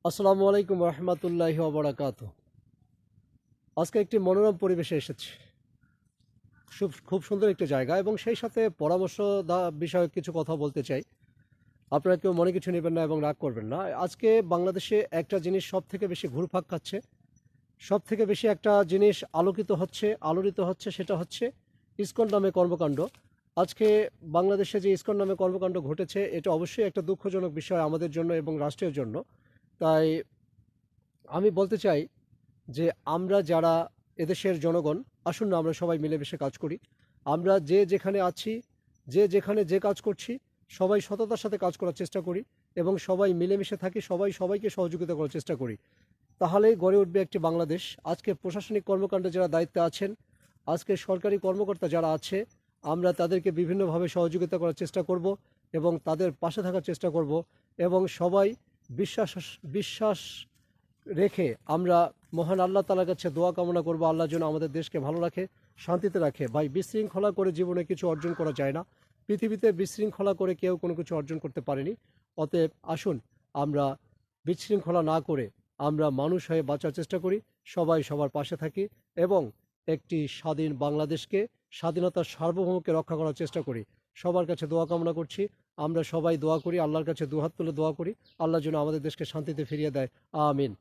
আসসালামু আলাইকুম রহমতুল্লাহি ওয়া আজকে একটি মনোরম পরিবেশে এসেছি। খুব সুন্দর একটি জায়গা এবং সেই সাথে পরামর্শ বিষয়ে কিছু কথা বলতে চাই। আপনারা কেউ মনে কিছু নেবেন না এবং রাগ করবেন না। আজকে বাংলাদেশে একটা জিনিস সব থেকে বেশি ঘুরপাক খাচ্ছে, সব থেকে বেশি একটা জিনিস আলোড়িত হচ্ছে, সেটা হচ্ছে ইসকন নামে কর্মকাণ্ড। আজকে বাংলাদেশে যে ইসকন নামে কর্মকাণ্ড ঘটেছে, এটা অবশ্যই একটা দুঃখজনক বিষয় আমাদের জন্য এবং রাষ্ট্রের জন্য। তাই আমি বলতে চাই যে আমরা যারা এদেশের জনগণ, আসুন না আমরা সবাই মিলেমিশে কাজ করি। আমরা যে যেখানে আছি, যে যেখানে যে কাজ করছি, সবাই সততার সাথে কাজ করার চেষ্টা করি এবং সবাই মিলেমিশে থাকি, সবাই সবাইকে সহযোগিতা করার চেষ্টা করি। তাহলেই গড়ে উঠবে একটি বাংলাদেশ। আজকে প্রশাসনিক কর্মকাণ্ডে যারা দায়িত্বে আছেন, আজকে সরকারি কর্মকর্তা যারা আছে, আমরা তাদেরকে বিভিন্নভাবে সহযোগিতা করার চেষ্টা করব এবং তাদের পাশে থাকার চেষ্টা করব এবং সবাই বিশ্বাস বিশ্বাস রেখে আমরা মহান আল্লাহ তাআলার কাছে দোয়া কামনা করব, আল্লাহ যেন আমাদের দেশকে ভালো রাখে, শান্তিতে রাখে। ভাই, বিশৃঙ্খলা করে জীবনে কিছু অর্জন করা যায় না। পৃথিবীতে বিশৃঙ্খলা করে কেউ কোনো কিছু অর্জন করতে পারেনি। অতএব আসুন আমরা বিশৃঙ্খলা না করে আমরা মানুষ হয়ে বাঁচার চেষ্টা করি, সবাই সবার পাশে থাকি এবং একটি স্বাধীন বাংলাদেশকে, স্বাধীনতার সার্বভৌমকে রক্ষা করার চেষ্টা করি। সবার কাছে দোয়া কামনা করছি। আমরা সবাই দোয়া করি, আল্লাহর কাছে দুহাত তুলে দোয়া করি, আল্লাহ যেন আমাদের দেশকে শান্তিতে ফিরিয়ে দেয়। আমিন।